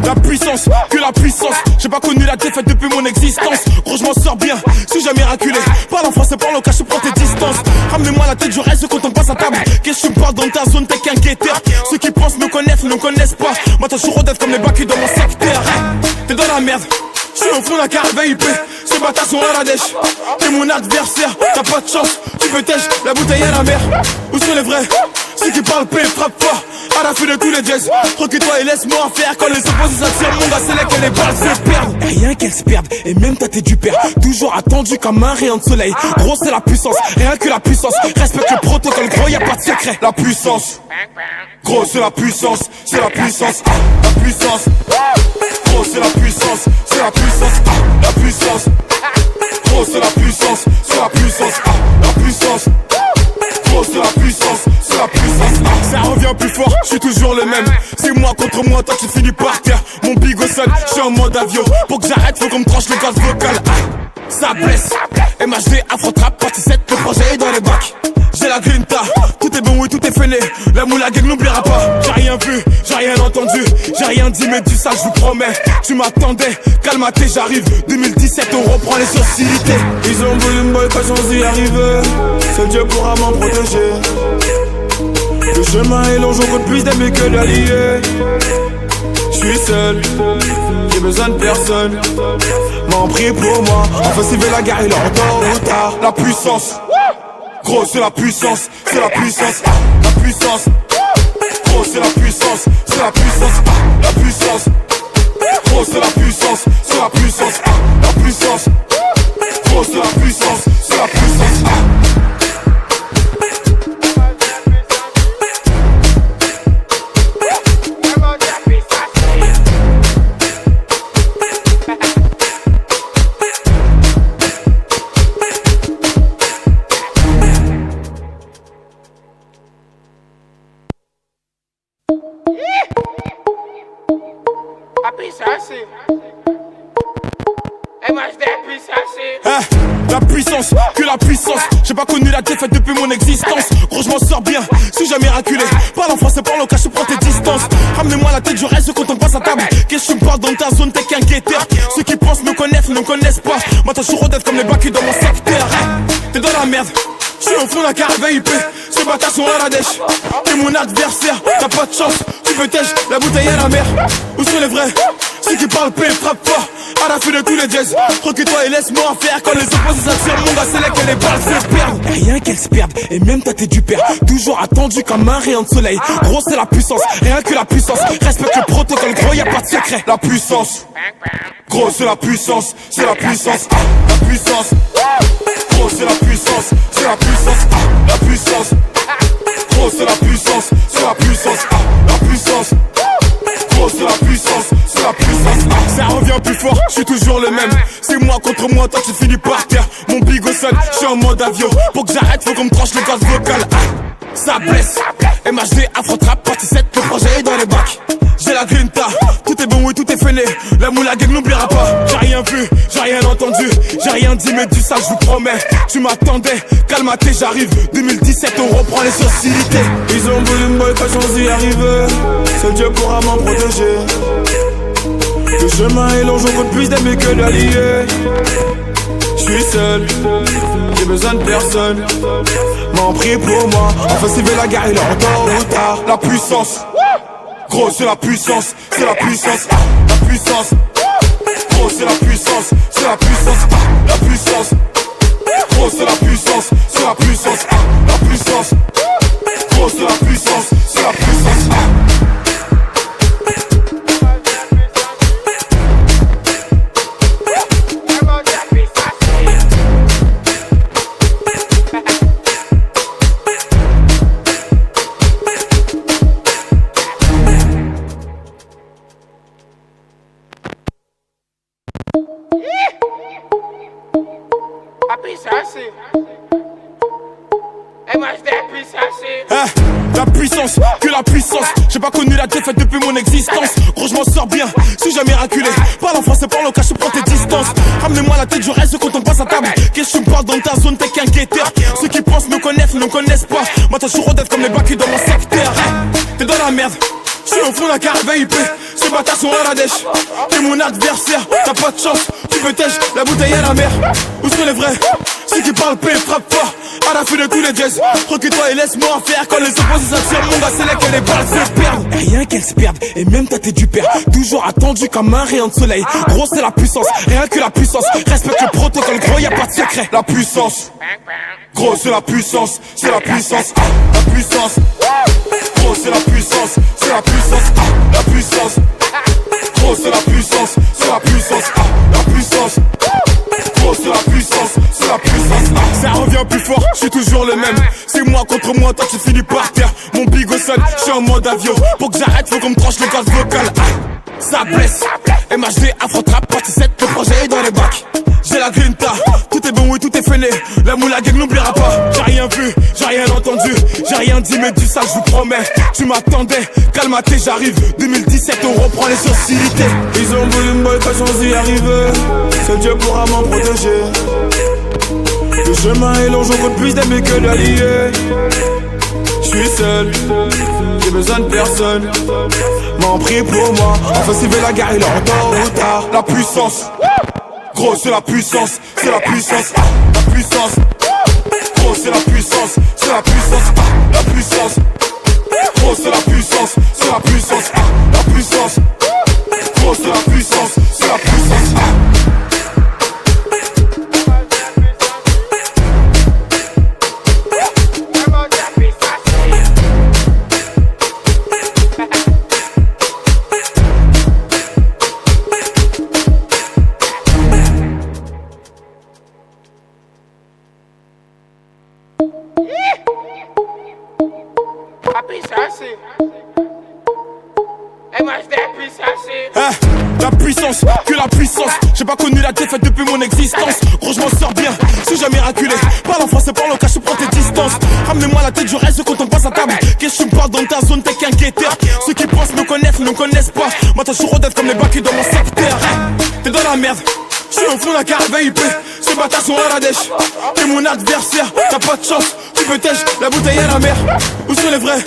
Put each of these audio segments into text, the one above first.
La puissance, que la puissance. J'ai pas connu la défaite depuis mon existence. Gros, je m'en sors bien, suis jamais miraculé. Parle en français, parle au cas, je prends tes distances. Ramenez-moi la tête, je reste quand on passe à table. Qu'est-ce que tu me parles dans ta zone, t'es qu'un guetteur. Ceux qui pensent me connaissent, ne me connaissent pas. Moi, t'as toujours rodette comme les bacs dans mon secteur. T'es dans la merde. Je suis au fond d'un carré VIP, ces bâtards sont à la dèche. T'es mon adversaire, t'as pas de chance. Tu peux tèche, la bouteille à la mer. Où sont les vrais? Ceux qui parlent paix, frappe fort. À la fin de tous les jazz, recule-toi et laisse-moi faire. Quand les opposés s'attirent, mon gars, c'est là que les balles se perdent. Rien qu'elles se perdent, et même ta tête du père. Toujours attendu comme un rayon de soleil. Gros, c'est la puissance, rien que la puissance. Respecte le protocole, gros, y'a pas de secret. La puissance, gros, c'est la puissance, c'est la puissance. La puissance, gros, c'est la puissance, c'est la puissance. La puissance, gros, c'est la puissance, c'est la puissance. La puissance. C'est la puissance, c'est la puissance. Ça revient plus fort, je suis toujours le même. C'est moi contre moi, toi tu finis par terre. Mon bigot sonne, je suis en mode avion. Pour que j'arrête, faut qu'on me tranche le gaz vocal. Ça blesse, MHD, Afro-Trap, partie 7, le projet est dans les bacs. J'ai la grinta, tout est bon, oui, tout est fainé. La moula gang n'oubliera pas. J'ai rien vu, j'ai rien entendu, j'ai rien dit, mais du ça, je vous promets. Tu m'attendais, calme-toi, j'arrive. 2017, on reprend les sociétés. Ils ont voulu me boycotter sans y arriver. Seul Dieu pourra m'en protéger. Le chemin est long, j'en compte plus d'amis que d'alliés. J'suis seul, j'ai besoin de personne. M'en prie pour moi, enfin s'il veut la guerre, il est en tort ou tard. La puissance, gros c'est la puissance, c'est la puissance. La puissance, gros c'est la puissance, c'est la puissance. La puissance, gros c'est la puissance, c'est la puissance. La puissance, gros c'est la puissance, c'est la puissance. La puissance, que la puissance. J'ai pas connu la défaite depuis mon existence. Gros, je m'en sors bien, suis jamais miraculé. Parle en français, parle au cas, je prends tes distances. Ramenez-moi la tête, je reste quand on passe à table. Qu'est-ce que tu me parles dans ta zone, t'es qu'un guetteur. Ceux qui pensent me connaissent, ne me connaissent pas. Moi, t'as toujours rodette comme les bacs dans mon secteur. T'es dans la merde. Je suis au fond d'un carré VIP, ces bâtards sont à la dèche. T'es mon adversaire, t'as pas de chance. Tu peux tèche, la bouteille à la mer. Où sont les vrais? Ceux qui parlent paix, frappe fort. À la fin de tous les jazz, recule-toi et laisse-moi faire. Quand les opposés s'attirent, mon gars, c'est là que les balles se perdent. Rien qu'elles se perdent, et même ta tête du père. Toujours attendu comme un rayon de soleil. Gros, c'est la puissance, rien que la puissance. Respecte le protocole, gros, y'a pas de secret. La puissance, gros, c'est la puissance, c'est la puissance. La puissance, gros, c'est la puissance, c'est la puissance. La puissance, gros, c'est la puissance, c'est la puissance. La puissance, gros, c'est la puissance, c'est la puissance. Ça revient plus fort, je suis toujours le même. C'est moi contre moi, toi tu finis par terre. Mon bigot sonne, je suis en mode avion. Pour que j'arrête, faut qu'on me tranche le gaz vocal. Ça blesse, MHD, Afro-Trap, partie 7, le projet est dans les bacs. J'ai la grinta, tout est bon, oui, tout est fainé. La moula gang n'oubliera pas. J'ai rien vu, j'ai rien entendu, j'ai rien dit, mais du ça, je vous promets. Tu m'attendais, calme-toi, j'arrive. 2017, on reprend les sociétés. Ils ont voulu me boycotter sans y arriver. Seul Dieu pourra m'en protéger. Le chemin est long, j'en compte plus d'amis que d'alliés. J'suis seul, j'ai besoin de personne. M'en prie pour moi, enfin s'il veut la guerre, il est en tort ou tard. La puissance, gros c'est la puissance, c'est la puissance. La puissance, gros c'est la puissance, c'est la puissance. La puissance, gros c'est la puissance, c'est la puissance. La puissance, gros c'est la puissance, c'est la puissance. La puissance, que la puissance. J'ai pas connu la défaite depuis mon existence. Gros, je m'en sors bien, suis jamais miraculé. Parle en français, parle au cas, je prends tes distances. Ramenez-moi la tête, je reste quand on passe à table. Qu'est-ce que tu me parles dans ta zone, t'es qu'un guetteur. Ceux qui pensent me connaissent, ne me connaissent pas. Moi, Maintenant je suis rodef comme les bacs dans mon secteur. T'es dans la merde, je suis au fond d'un carré VIP. Ces bâtards sont à la dèche. T'es mon adversaire, t'as pas de chance. Tu peux tèche, la bouteille à la mer. Où sont les vrais? Ceux qui parlent paix, frappe fort. À la fin de tous les jazz, recule-toi et laisse-moi faire. Quand les opposés s'attirent, mon gars, c'est là que les balles se perdent. Rien qu'elles se perdent, et même ta tête du père. Toujours attendu comme un rayon de soleil. Gros, c'est la puissance, rien que la puissance. Respecte le protocole, gros, y'a pas de secret. La puissance, gros, c'est la puissance, c'est la puissance. La puissance, gros, c'est la puissance, c'est la puissance. La puissance, gros, c'est la puissance, c'est la puissance. La puissance. Gros, c'est la puissance, c'est la puissance. Ça revient plus fort, je suis toujours le même. C'est moi contre moi, toi tu finis par terre. Mon big au sol, je suis en mode avion. Pour que j'arrête, faut qu'on me tranche le gaz vocal. Ça blesse, MHD, Afro-Trap, partie 7, le projet est dans les bacs. J'ai la grinta, tout est bon, oui, tout est fainé. La moula gang n'oubliera pas. J'ai rien vu, j'ai rien entendu, j'ai rien dit, mais du sale, je vous promets. Tu m'attendais, calme-toi, j'arrive. 2017, on reprend les sociétés. Ils ont voulu me boycotter sans y arriver. Seul Dieu pourra m'en protéger. Le chemin est long, j'en compte plus d'amis que d'alliés. J'suis seul, j'ai besoin de personne. M'en prie pour moi, enfin s'il veut la guerre, il est en tôt ou tard. La puissance, gros c'est la puissance, c'est la puissance. La puissance, gros c'est la puissance, c'est la puissance. La puissance, gros c'est la puissance, c'est la puissance. La puissance, gros c'est la puissance, c'est la puissance. La puissance, que la puissance. J'ai pas connu la défaite depuis mon existence. Gros, je m'en sors bien, suis jamais miraculé. Parle en français, parle au cas, je prends tes distances. Ramenez-moi la tête, je reste quand on passe à table. Qu'est-ce que tu me parles dans ta zone, t'es qu'un guetteur. Ceux qui pensent me connaissent, ne me connaissent pas. Maintenant, je suis rodef comme les bacs dans mon secteur. T'es dans la merde, je suis au fond d'un carré VIP. Ces bâtards sont à la dèche. T'es mon adversaire, t'as pas de chance. Tu peux tèche, la bouteille à la mer. Où sont les vrais?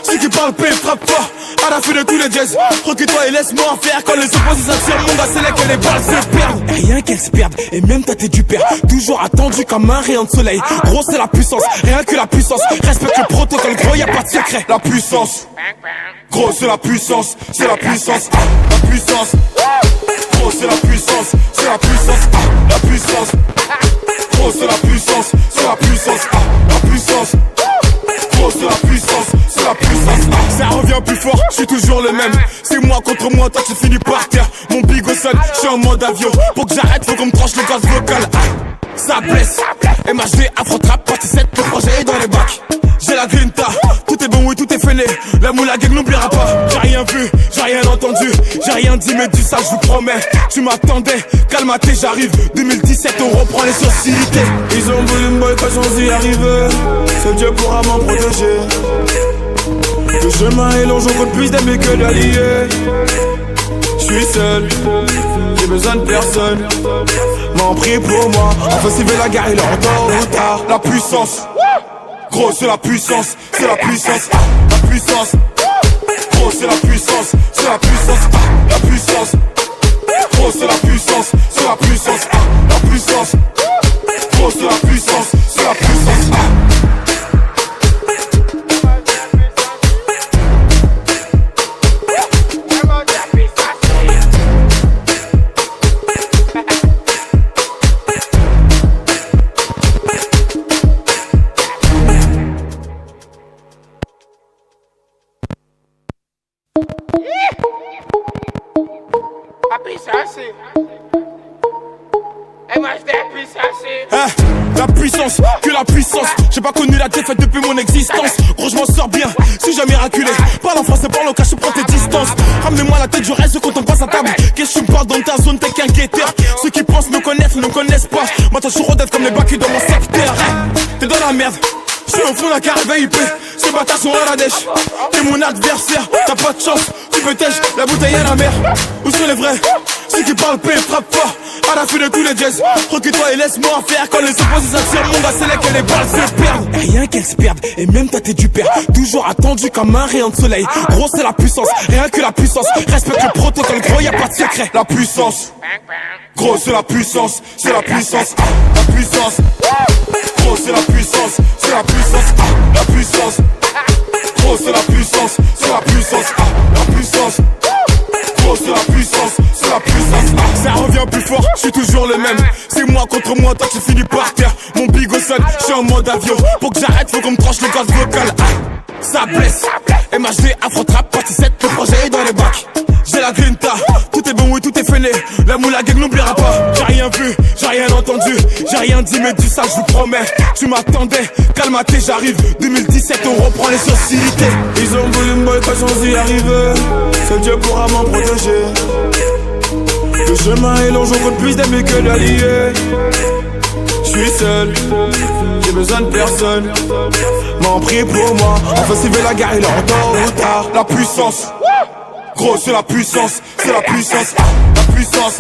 Ceux qui parlent paix, frappe fort. À la fin de tous les jazz, recule-toi et laisse-moi faire. Quand les opposés s'attirent, mon gars, c'est là que les balles se perdent. Rien qu'elles se perdent, et même ta tête du père. Toujours attendu comme un rayon de soleil. Gros, c'est la puissance, rien que la puissance. Respecte le protocole, gros, y'a pas de secret. La puissance, gros c'est la puissance, c'est la puissance. La puissance, gros c'est la puissance, c'est la puissance. La puissance, gros c'est la puissance, c'est la puissance. La puissance, gros c'est la puissance, c'est la puissance. Ça revient plus fort, je suis toujours le même. C'est moi contre moi, toi tu finis par terre. Mon big au sol, je suis en mode avion. Pour que j'arrête, faut qu'on me tranche le gaz vocal. Ça blesse, MHD, Afro-Trap, partie 7, le projet est dans les bacs. J'ai la grinta, tout est bon, oui, tout est fainé. La moula gang n'oubliera pas. J'ai rien vu, j'ai rien entendu, j'ai rien dit, mais du sale, je vous promets. Tu m'attendais, calme-toi, j'arrive. 2017, on reprend les sociétés. Ils ont voulu me boycotter sans y arriver. Seul Dieu pourra m'en protéger. Le chemin est long, j'en compte plus d'amis que d'alliés. J'suis seul, j'ai besoin de personne. M'en prie pour moi, enfin s'il veut la guerre, il est en tôt ou tard. La puissance, gros c'est la puissance, c'est la puissance. La puissance, gros c'est la puissance, c'est la puissance. La puissance, gros c'est la puissance, c'est la puissance. La puissance, gros c'est la puissance, c'est la puissance. La puissance, que la puissance. J'ai pas connu la défaite depuis mon existence. Gros, je m'en sors bien, suis jamais miraculé. Parle en français, parle au cas, je prends tes distances. Ramenez-moi la tête, je reste quand on passe à table. Qu'est-ce que tu me parles dans ta zone, t'es qu'un guetteur. Ceux qui pensent me connaissent, ne me connaissent pas. Maintenant, je suis rodef comme les bacs dans mon secteur. T'es dans la merde, je suis au fond d'un carré VIP. Ces bâtards sont à la dèche. T'es mon adversaire, t'as pas de chance. Tu peux tèche, la bouteille à la mer. Où sont les vrais? Ceux qui parlent paix, frappe fort. À la fin de tous les jazz, recule-toi et laisse-moi faire. Quand les opposés s'attirent, mon gars, c'est là que les balles se perdent. Et rien qu'elles se perdent, et même toi t'es du père. Toujours attendu comme un rayon de soleil. Gros, c'est la puissance, rien que la puissance. Respecte le protocole, gros, y'a pas de secret. La puissance, gros, c'est la puissance, c'est la puissance. La puissance, gros, c'est la puissance, c'est la puissance. La puissance, gros, c'est la puissance, c'est la puissance. La puissance. C'est la puissance, c'est la puissance. Ça revient plus fort, je suis toujours le même. C'est moi contre moi, toi tu finis par terre. Mon bigot sonne, je suis en mode avion. Pour que j'arrête, faut qu'on me tranche le gaz vocal. Ça blesse, MHD, Afro-Trap, partie 7, le projet est dans les bacs. J'ai la grinta, tout est bon, oui, tout est fainé. La moule à gang n'oubliera pas. J'ai rien vu, j'ai rien entendu, j'ai rien dit, mais du ça, je vous promets. Tu m'attendais, calme-toi, j'arrive. 2017, on reprend les sociétés. Ils ont voulu me boycotter sans y arriver. Seul Dieu pourra m'en protéger. Le chemin est long, j'en compte plus d'amis que d'alliés. J'suis seul, j'ai besoin de personne. M'en prie pour moi, enfin s'il veut la guerre, il est en tôt ou tard. La puissance, gros c'est la puissance, c'est la puissance. La puissance.